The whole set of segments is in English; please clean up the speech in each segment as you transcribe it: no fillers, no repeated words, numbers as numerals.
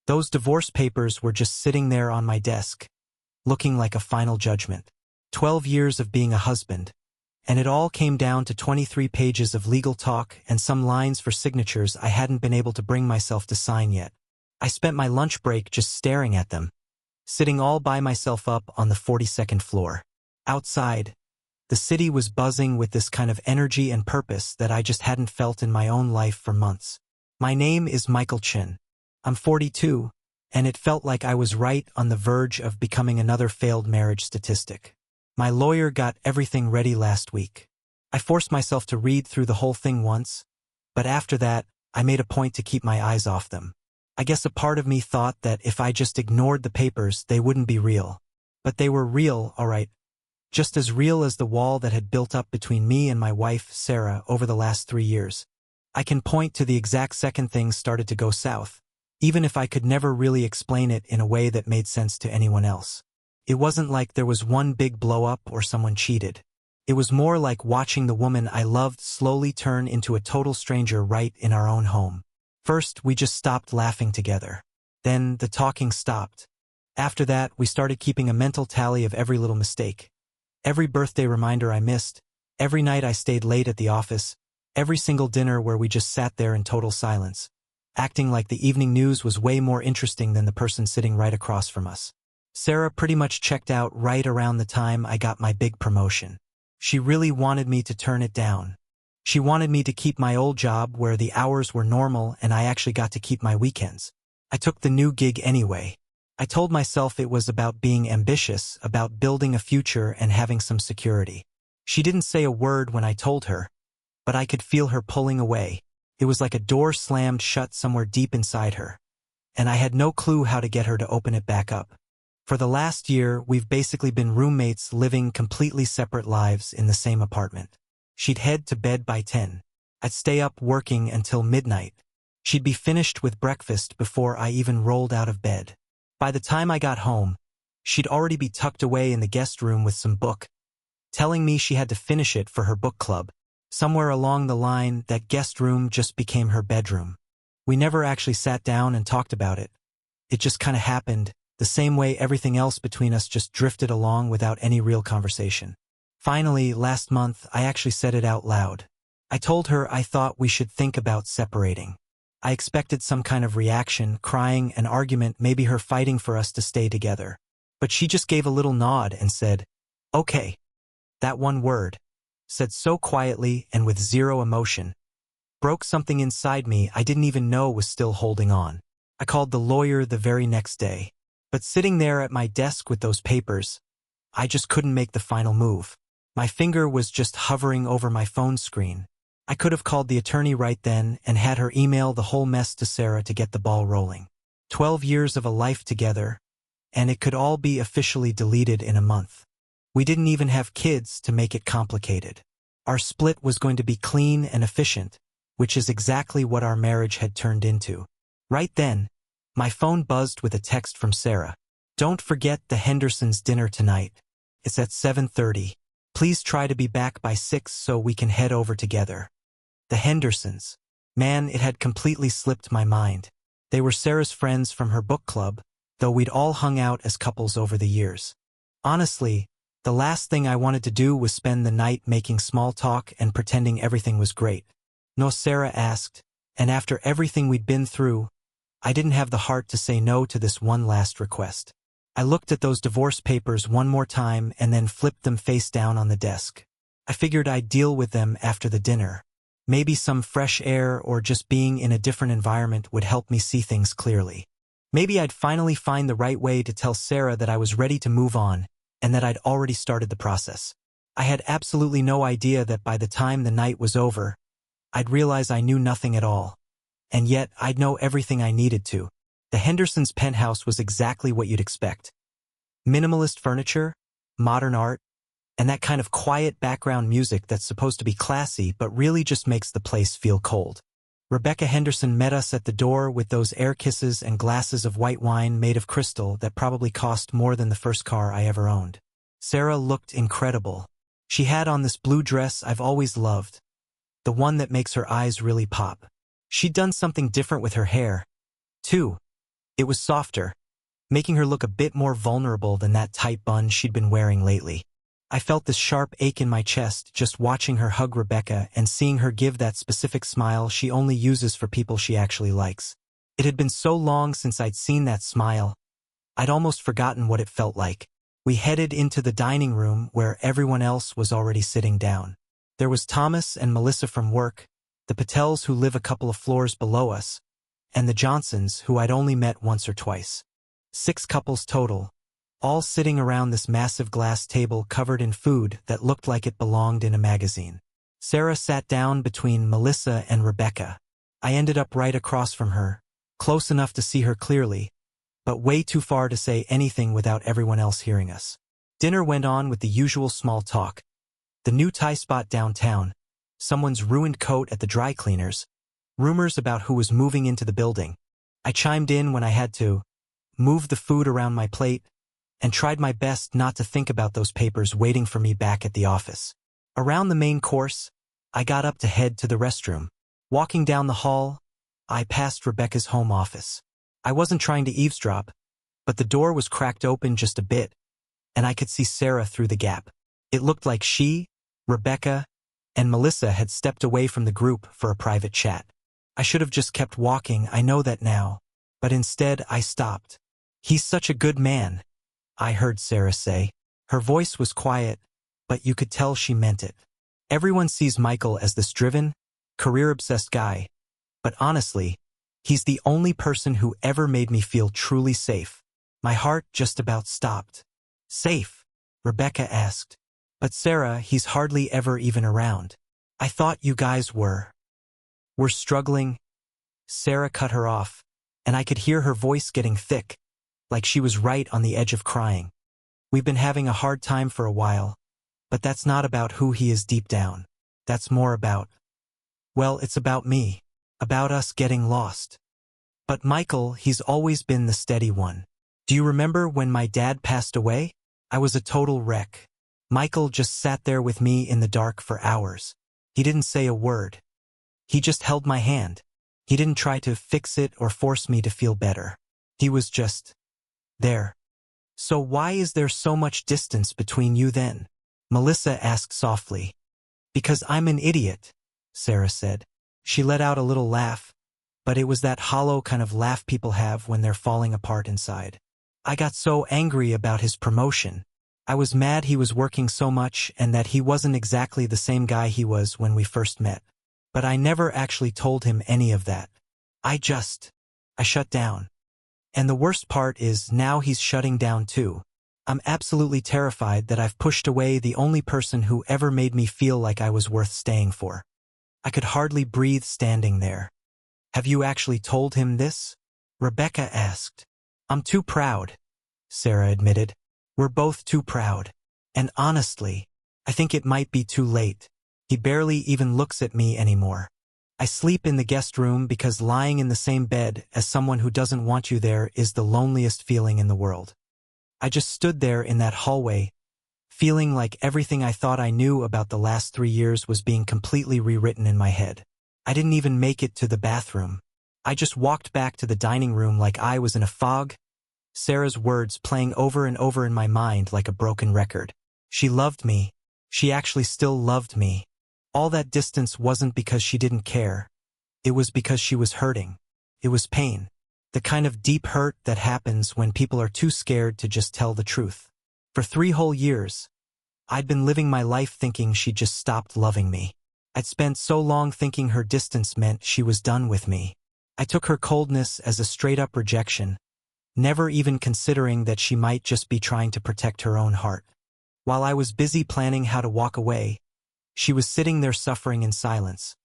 Those divorce papers were just sitting there on my desk, looking like a final judgment. 12 years of being a husband. And it all came down to 23 pages of legal talk and some lines for signatures I hadn't been able to bring myself to sign yet. I spent my lunch break just staring at them, sitting all by myself up on the 42nd floor. Outside, the city was buzzing with this kind of energy and purpose that I just hadn't felt in my own life for months. My name is Michael Chin. I'm 42, and it felt like I was right on the verge of becoming another failed marriage statistic. My lawyer got everything ready last week. I forced myself to read through the whole thing once, but after that, I made a point to keep my eyes off them. I guess a part of me thought that if I just ignored the papers, they wouldn't be real. But they were real, all right. Just as real as the wall that had built up between me and my wife, Sarah, over the last 3 years. I can point to the exact second things started to go south, even if I could never really explain it in a way that made sense to anyone else. It wasn't like there was one big blow-up or someone cheated. It was more like watching the woman I loved slowly turn into a total stranger right in our own home. First, we just stopped laughing together. Then, the talking stopped. After that, we started keeping a mental tally of every little mistake. Every birthday reminder I missed, every night I stayed late at the office, every single dinner where we just sat there in total silence, acting like the evening news was way more interesting than the person sitting right across from us. Sarah pretty much checked out right around the time I got my big promotion. She really wanted me to turn it down. She wanted me to keep my old job where the hours were normal and I actually got to keep my weekends. I took the new gig anyway. I told myself it was about being ambitious, about building a future and having some security. She didn't say a word when I told her, but I could feel her pulling away. It was like a door slammed shut somewhere deep inside her, and I had no clue how to get her to open it back up. For the last year, we've basically been roommates living completely separate lives in the same apartment. She'd head to bed by 10. I'd stay up working until midnight. She'd be finished with breakfast before I even rolled out of bed. By the time I got home, she'd already be tucked away in the guest room with some book, telling me she had to finish it for her book club. Somewhere along the line, that guest room just became her bedroom. We never actually sat down and talked about it. It just kind of happened, the same way everything else between us just drifted along without any real conversation. Finally, last month, I actually said it out loud. I told her I thought we should think about separating. I expected some kind of reaction, crying, an argument, maybe her fighting for us to stay together. But she just gave a little nod and said, "Okay." That one word, said so quietly and with zero emotion, broke something inside me I didn't even know was still holding on. I called the lawyer the very next day. But sitting there at my desk with those papers, I just couldn't make the final move. My finger was just hovering over my phone screen. I could have called the attorney right then and had her email the whole mess to Sarah to get the ball rolling. 12 years of a life together, and it could all be officially deleted in a month. We didn't even have kids to make it complicated. Our split was going to be clean and efficient, which is exactly what our marriage had turned into. Right then, my phone buzzed with a text from Sarah. "Don't forget the Hendersons' dinner tonight. It's at 7:30. Please try to be back by 6 so we can head over together." The Hendersons. Man, it had completely slipped my mind. They were Sarah's friends from her book club, though we'd all hung out as couples over the years. Honestly, the last thing I wanted to do was spend the night making small talk and pretending everything was great. No, Sarah asked, and after everything we'd been through, I didn't have the heart to say no to this one last request. I looked at those divorce papers one more time and then flipped them face down on the desk. I figured I'd deal with them after the dinner. Maybe some fresh air or just being in a different environment would help me see things clearly. Maybe I'd finally find the right way to tell Sarah that I was ready to move on and that I'd already started the process. I had absolutely no idea that by the time the night was over, I'd realize I knew nothing at all. And yet, I'd know everything I needed to. The Hendersons' penthouse was exactly what you'd expect. Minimalist furniture, modern art, and that kind of quiet background music that's supposed to be classy but really just makes the place feel cold. Rebecca Henderson met us at the door with those air kisses and glasses of white wine made of crystal that probably cost more than the first car I ever owned. Sarah looked incredible. She had on this blue dress I've always loved, the one that makes her eyes really pop. She'd done something different with her hair, too. It was softer, making her look a bit more vulnerable than that tight bun she'd been wearing lately. I felt this sharp ache in my chest just watching her hug Rebecca and seeing her give that specific smile she only uses for people she actually likes. It had been so long since I'd seen that smile, I'd almost forgotten what it felt like. We headed into the dining room where everyone else was already sitting down. There was Thomas and Melissa from work, the Patels who live a couple of floors below us, and the Johnsons who I'd only met once or twice. 6 couples total, all sitting around this massive glass table covered in food that looked like it belonged in a magazine. Sarah sat down between Melissa and Rebecca. I ended up right across from her, close enough to see her clearly, but way too far to say anything without everyone else hearing us. Dinner went on with the usual small talk. The new Thai spot downtown, someone's ruined coat at the dry cleaners, rumors about who was moving into the building. I chimed in when I had to, moved the food around my plate, and tried my best not to think about those papers waiting for me back at the office. Around the main course, I got up to head to the restroom. Walking down the hall, I passed Rebecca's home office. I wasn't trying to eavesdrop, but the door was cracked open just a bit, and I could see Sarah through the gap. It looked like she, Rebecca, and Melissa had stepped away from the group for a private chat. I should have just kept walking, I know that now, but instead I stopped. "He's such a good man," I heard Sarah say. Her voice was quiet, but you could tell she meant it. Everyone sees Michael as this driven, career-obsessed guy, but honestly, he's the only person who ever made me feel truly safe. My heart just about stopped. "Safe?" Rebecca asked. "But Sarah, he's hardly ever even around. I thought you guys were struggling." Sarah cut her off, and I could hear her voice getting thick, like she was right on the edge of crying. "We've been having a hard time for a while, but that's not about who he is deep down. That's more about, well, it's about me, about us getting lost. But Michael, he's always been the steady one. Do you remember when my dad passed away? I was a total wreck. Michael just sat there with me in the dark for hours. He didn't say a word. He just held my hand. He didn't try to fix it or force me to feel better. He was just there." "So why is there so much distance between you then?" Melissa asked softly. "Because I'm an idiot," Sarah said. She let out a little laugh, but it was that hollow kind of laugh people have when they're falling apart inside. "I got so angry about his promotion. I was mad he was working so much and that he wasn't exactly the same guy he was when we first met. But I never actually told him any of that. I shut down. And the worst part is now he's shutting down too. I'm absolutely terrified that I've pushed away the only person who ever made me feel like I was worth staying for." I could hardly breathe standing there. "Have you actually told him this?" Rebecca asked. "I'm too proud," Sarah admitted. "We're both too proud. And honestly, I think it might be too late. He barely even looks at me anymore. I sleep in the guest room because lying in the same bed as someone who doesn't want you there is the loneliest feeling in the world." I just stood there in that hallway, feeling like everything I thought I knew about the last 3 years was being completely rewritten in my head. I didn't even make it to the bathroom. I just walked back to the dining room like I was in a fog, Sarah's words playing over and over in my mind like a broken record. She loved me. She actually still loved me. All that distance wasn't because she didn't care. It was because she was hurting. It was pain. The kind of deep hurt that happens when people are too scared to just tell the truth. For 3 whole years, I'd been living my life thinking she'd just stopped loving me. I'd spent so long thinking her distance meant she was done with me. I took her coldness as a straight-up rejection, never even considering that she might just be trying to protect her own heart. While I was busy planning how to walk away, she was sitting there suffering in silence,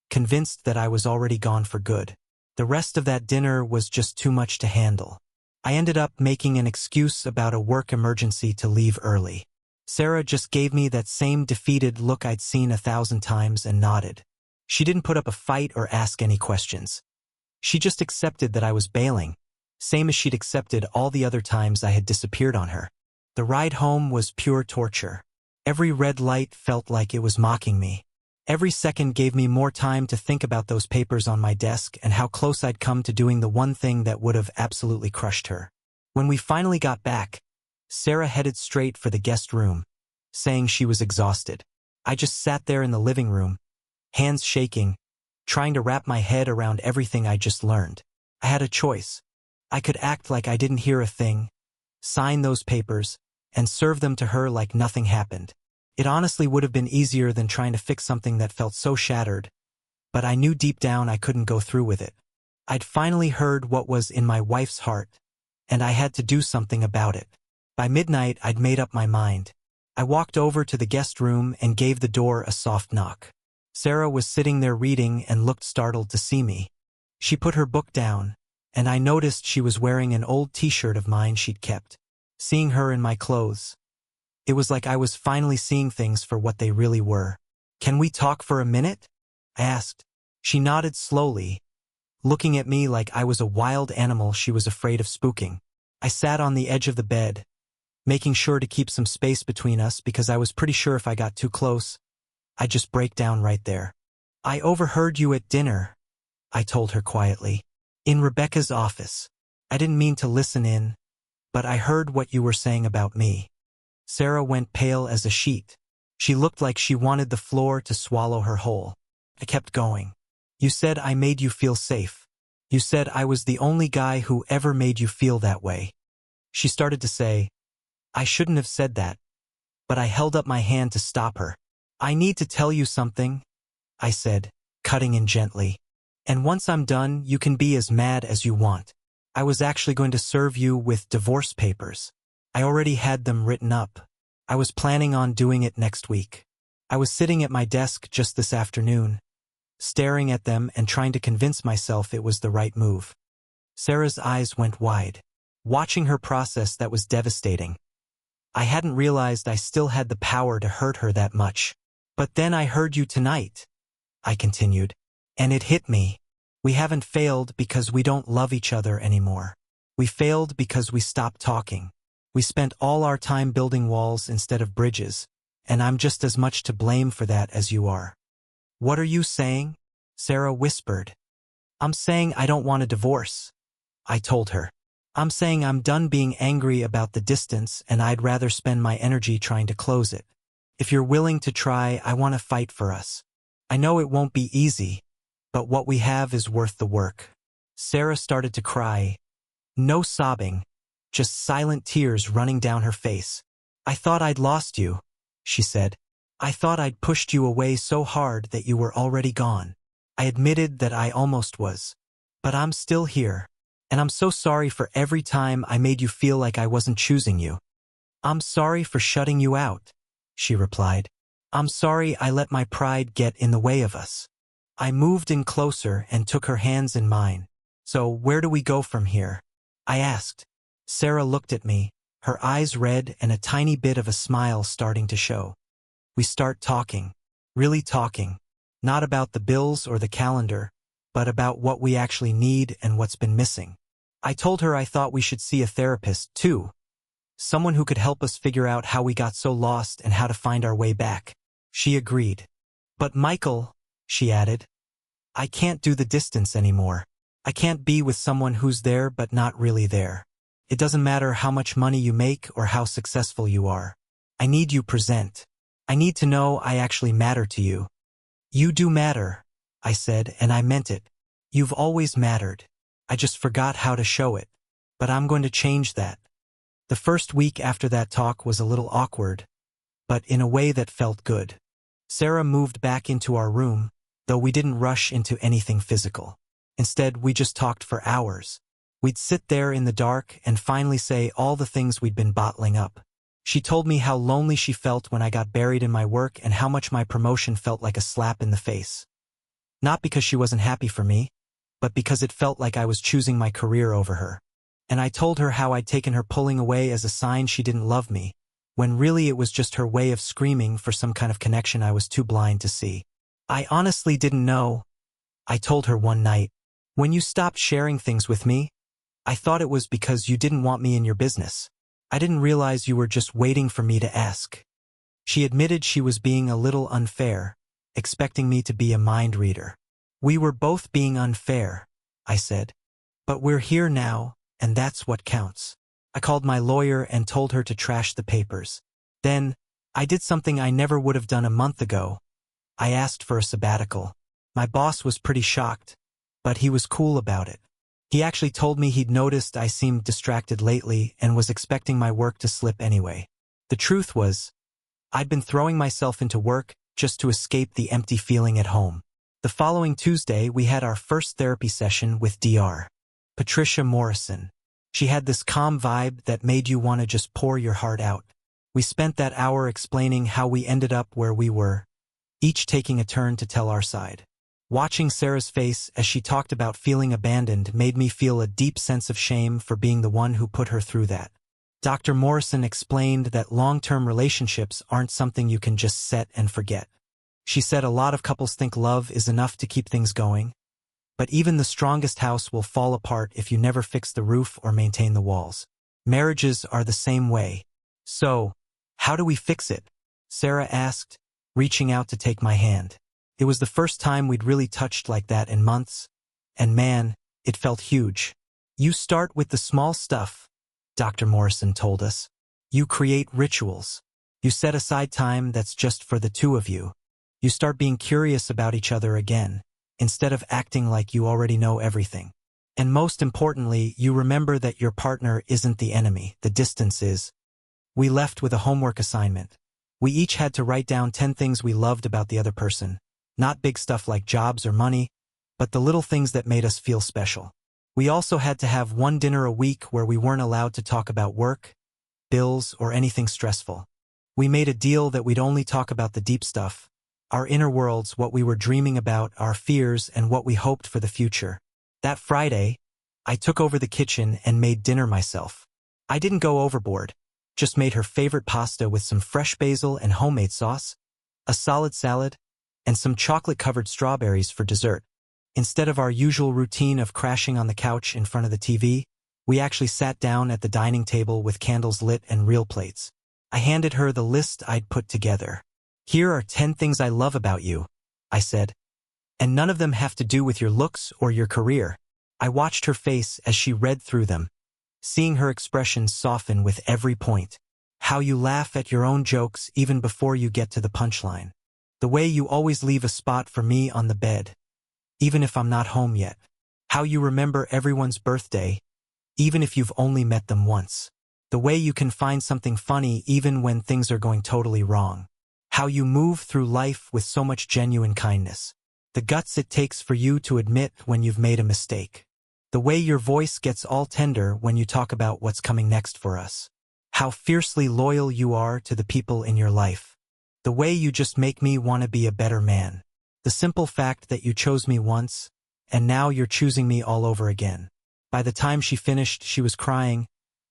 convinced that I was already gone for good. The rest of that dinner was just too much to handle. I ended up making an excuse about a work emergency to leave early. Sarah just gave me that same defeated look I'd seen 1,000 times and nodded. She didn't put up a fight or ask any questions. She just accepted that I was bailing, same as she'd accepted all the other times I had disappeared on her. The ride home was pure torture. Every red light felt like it was mocking me. Every second gave me more time to think about those papers on my desk and how close I'd come to doing the one thing that would have absolutely crushed her. When we finally got back, Sarah headed straight for the guest room, saying she was exhausted. I just sat there in the living room, hands shaking, trying to wrap my head around everything I just learned. I had a choice. I could act like I didn't hear a thing, sign those papers, and serve them to her like nothing happened. It honestly would have been easier than trying to fix something that felt so shattered, but I knew deep down I couldn't go through with it. I'd finally heard what was in my wife's heart, and I had to do something about it. By midnight, I'd made up my mind. I walked over to the guest room and gave the door a soft knock. Sarah was sitting there reading and looked startled to see me. She put her book down, and I noticed she was wearing an old t-shirt of mine she'd kept. Seeing her in my clothes, it was like I was finally seeing things for what they really were. "Can we talk for a minute?" I asked. She nodded slowly, looking at me like I was a wild animal she was afraid of spooking. I sat on the edge of the bed, making sure to keep some space between us because I was pretty sure if I got too close, I'd just break down right there. "I overheard you at dinner," I told her quietly. "In Rebecca's office. I didn't mean to listen in, but I heard what you were saying about me." Sarah went pale as a sheet. She looked like she wanted the floor to swallow her whole. I kept going. "You said I made you feel safe. You said I was the only guy who ever made you feel that way." She started to say, "I shouldn't have said that," but I held up my hand to stop her. "I need to tell you something," I said, cutting in gently. "And once I'm done, you can be as mad as you want. I was actually going to serve you with divorce papers. I already had them written up. I was planning on doing it next week. I was sitting at my desk just this afternoon, staring at them and trying to convince myself it was the right move." Sarah's eyes went wide. Watching her process, that was devastating. I hadn't realized I still had the power to hurt her that much. "But then I heard you tonight," I continued, "and it hit me. We haven't failed because we don't love each other anymore. We failed because we stopped talking. We spent all our time building walls instead of bridges, and I'm just as much to blame for that as you are." "What are you saying?" Sarah whispered. "I'm saying I don't want a divorce," I told her. "I'm saying I'm done being angry about the distance and I'd rather spend my energy trying to close it. If you're willing to try, I want to fight for us. I know it won't be easy, but what we have is worth the work." Sarah started to cry. No sobbing, just silent tears running down her face. "I thought I'd lost you," she said. "I thought I'd pushed you away so hard that you were already gone. I admitted that I almost was. But I'm still here. And I'm so sorry for every time I made you feel like I wasn't choosing you." "I'm sorry for shutting you out," she replied. "I'm sorry I let my pride get in the way of us." I moved in closer and took her hands in mine. "So where do we go from here?" I asked. Sarah looked at me, her eyes red and a tiny bit of a smile starting to show. "We start talking. Really talking. Not about the bills or the calendar, but about what we actually need and what's been missing." I told her I thought we should see a therapist, too. Someone who could help us figure out how we got so lost and how to find our way back. She agreed. "But Michael," she added, "I can't do the distance anymore. I can't be with someone who's there but not really there. It doesn't matter how much money you make or how successful you are. I need you present. I need to know I actually matter to you." "You do matter," I said, and I meant it. "You've always mattered. I just forgot how to show it. But I'm going to change that." The first week after that talk was a little awkward, but in a way that felt good. Sarah moved back into our room, though we didn't rush into anything physical. Instead, we just talked for hours. We'd sit there in the dark and finally say all the things we'd been bottling up. She told me how lonely she felt when I got buried in my work and how much my promotion felt like a slap in the face. Not because she wasn't happy for me, but because it felt like I was choosing my career over her. And I told her how I'd taken her pulling away as a sign she didn't love me, when really it was just her way of screaming for some kind of connection I was too blind to see. "I honestly didn't know," I told her one night. "When you stopped sharing things with me, I thought it was because you didn't want me in your business. I didn't realize you were just waiting for me to ask." She admitted she was being a little unfair, expecting me to be a mind reader. "We were both being unfair," I said. "But we're here now, and that's what counts." I called my lawyer and told her to trash the papers. Then, I did something I never would have done a month ago. I asked for a sabbatical. My boss was pretty shocked, but he was cool about it. He actually told me he'd noticed I seemed distracted lately and was expecting my work to slip anyway. The truth was, I'd been throwing myself into work just to escape the empty feeling at home. The following Tuesday, we had our first therapy session with Dr. Patricia Morrison. She had this calm vibe that made you want to just pour your heart out. We spent that hour explaining how we ended up where we were, each taking a turn to tell our side. Watching Sarah's face as she talked about feeling abandoned made me feel a deep sense of shame for being the one who put her through that. Dr. Morrison explained that long-term relationships aren't something you can just set and forget. She said a lot of couples think love is enough to keep things going, but even the strongest house will fall apart if you never fix the roof or maintain the walls. Marriages are the same way. "So, how do we fix it?" Sarah asked, reaching out to take my hand. It was the first time we'd really touched like that in months, and man, it felt huge. "You start with the small stuff," Dr. Morrison told us. "You create rituals. You set aside time that's just for the two of you. You start being curious about each other again, instead of acting like you already know everything. And most importantly, you remember that your partner isn't the enemy, the distance is." We left with a homework assignment. We each had to write down 10 things we loved about the other person. Not big stuff like jobs or money, but the little things that made us feel special. We also had to have one dinner a week where we weren't allowed to talk about work, bills, or anything stressful. We made a deal that we'd only talk about the deep stuff, our inner worlds, what we were dreaming about, our fears, and what we hoped for the future. That Friday, I took over the kitchen and made dinner myself. I didn't go overboard, just made her favorite pasta with some fresh basil and homemade sauce, a solid salad, and some chocolate-covered strawberries for dessert. Instead of our usual routine of crashing on the couch in front of the TV, we actually sat down at the dining table with candles lit and real plates. I handed her the list I'd put together. "Here are 10 things I love about you," I said. "And none of them have to do with your looks or your career." I watched her face as she read through them, seeing her expression soften with every point. "How you laugh at your own jokes even before you get to the punchline. The way you always leave a spot for me on the bed, even if I'm not home yet. How you remember everyone's birthday, even if you've only met them once. The way you can find something funny even when things are going totally wrong. How you move through life with so much genuine kindness. The guts it takes for you to admit when you've made a mistake. The way your voice gets all tender when you talk about what's coming next for us. How fiercely loyal you are to the people in your life. The way you just make me want to be a better man. The simple fact that you chose me once, and now you're choosing me all over again." By the time she finished, she was crying,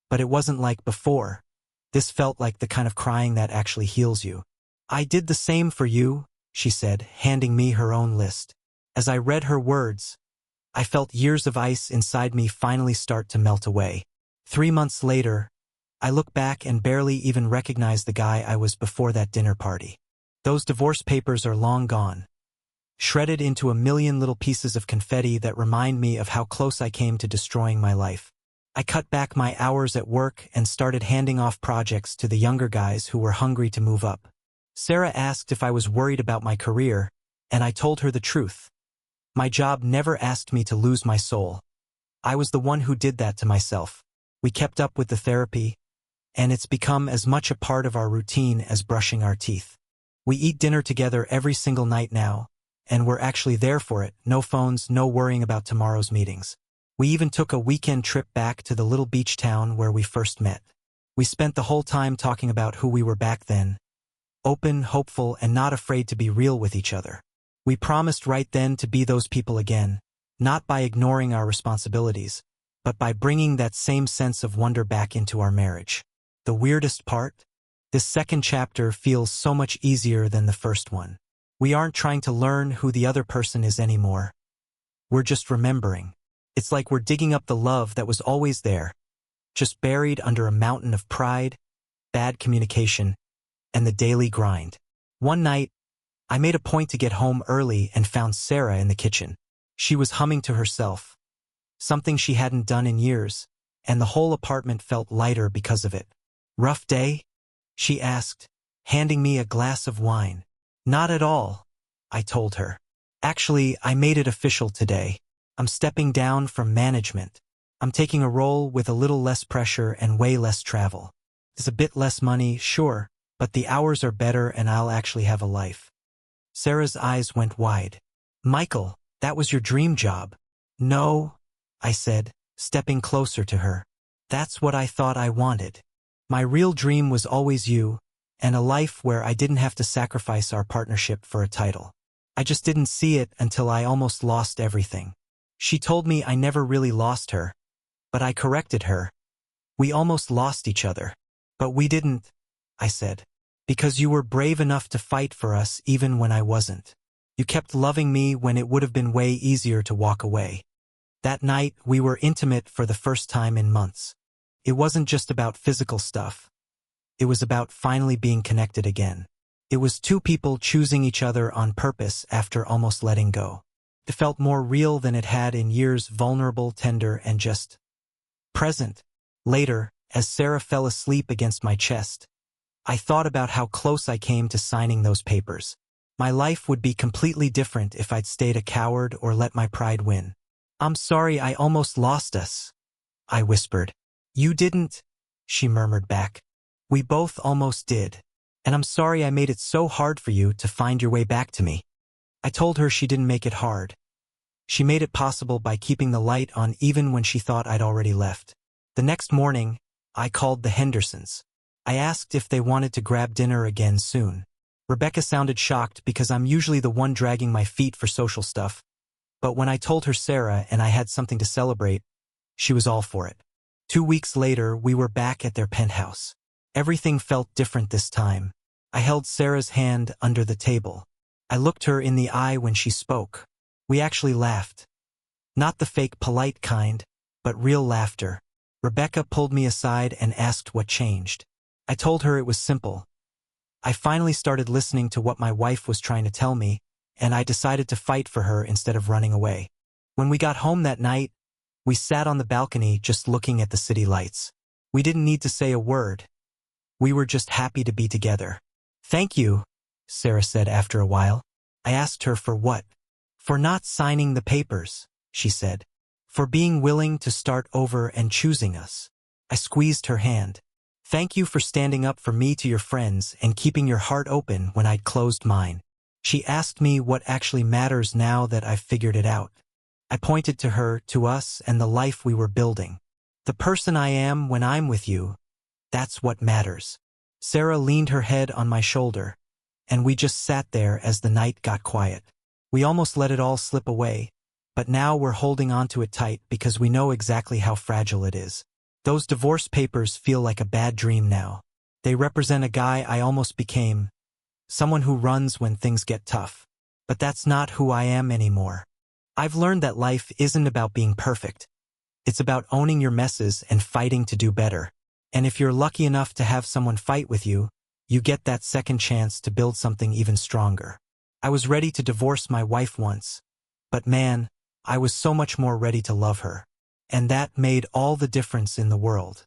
but it wasn't like before. This felt like the kind of crying that actually heals you. "I did the same for you," she said, handing me her own list. As I read her words, I felt years of ice inside me finally start to melt away. 3 months later, I look back and barely even recognize the guy I was before that dinner party. Those divorce papers are long gone, shredded into a million little pieces of confetti that remind me of how close I came to destroying my life. I cut back my hours at work and started handing off projects to the younger guys who were hungry to move up. Sarah asked if I was worried about my career, and I told her the truth. My job never asked me to lose my soul. I was the one who did that to myself. We kept up with the therapy, and it's become as much a part of our routine as brushing our teeth. We eat dinner together every single night now, and we're actually there for it. No phones, no worrying about tomorrow's meetings. We even took a weekend trip back to the little beach town where we first met. We spent the whole time talking about who we were back then, open, hopeful, and not afraid to be real with each other. We promised right then to be those people again, not by ignoring our responsibilities, but by bringing that same sense of wonder back into our marriage. The weirdest part? This second chapter feels so much easier than the first one. We aren't trying to learn who the other person is anymore. We're just remembering. It's like we're digging up the love that was always there, just buried under a mountain of pride, bad communication, and the daily grind. One night, I made a point to get home early and found Sarah in the kitchen. She was humming to herself, something she hadn't done in years, and the whole apartment felt lighter because of it. "Rough day?" she asked, handing me a glass of wine. "Not at all," I told her. "Actually, I made it official today. I'm stepping down from management. I'm taking a role with a little less pressure and way less travel. It's a bit less money, sure, but the hours are better and I'll actually have a life." Sarah's eyes went wide. "Michael, that was your dream job." "No," I said, stepping closer to her. "That's what I thought I wanted. My real dream was always you, and a life where I didn't have to sacrifice our partnership for a title. I just didn't see it until I almost lost everything." She told me I never really lost her, but I corrected her. "We almost lost each other." "But we didn't," I said, "because you were brave enough to fight for us even when I wasn't. You kept loving me when it would have been way easier to walk away." That night, we were intimate for the first time in months. It wasn't just about physical stuff. It was about finally being connected again. It was two people choosing each other on purpose after almost letting go. It felt more real than it had in years, vulnerable, tender, and just present. Later, as Sarah fell asleep against my chest, I thought about how close I came to signing those papers. My life would be completely different if I'd stayed a coward or let my pride win. "I'm sorry I almost lost us," I whispered. "You didn't," she murmured back. "We both almost did. And I'm sorry I made it so hard for you to find your way back to me." I told her she didn't make it hard. She made it possible by keeping the light on even when she thought I'd already left. The next morning, I called the Hendersons. I asked if they wanted to grab dinner again soon. Rebecca sounded shocked because I'm usually the one dragging my feet for social stuff. But when I told her Sarah and I had something to celebrate, she was all for it. 2 weeks later, we were back at their penthouse. Everything felt different this time. I held Sarah's hand under the table. I looked her in the eye when she spoke. We actually laughed. Not the fake polite kind, but real laughter. Rebecca pulled me aside and asked what changed. I told her it was simple. I finally started listening to what my wife was trying to tell me, and I decided to fight for her instead of running away. When we got home that night, we sat on the balcony just looking at the city lights. We didn't need to say a word. We were just happy to be together. "Thank you," Sarah said after a while. I asked her for what. "For not signing the papers," she said. "For being willing to start over and choosing us." I squeezed her hand. "Thank you for standing up for me to your friends and keeping your heart open when I'd closed mine." She asked me what actually matters now that I've figured it out. I pointed to her, to us, and the life we were building. "The person I am when I'm with you, that's what matters." Sarah leaned her head on my shoulder, and we just sat there as the night got quiet. We almost let it all slip away, but now we're holding on to it tight because we know exactly how fragile it is. Those divorce papers feel like a bad dream now. They represent a guy I almost became, someone who runs when things get tough. But that's not who I am anymore. I've learned that life isn't about being perfect. It's about owning your messes and fighting to do better. And if you're lucky enough to have someone fight with you, you get that second chance to build something even stronger. I was ready to divorce my wife once, but man, I was so much more ready to love her. And that made all the difference in the world.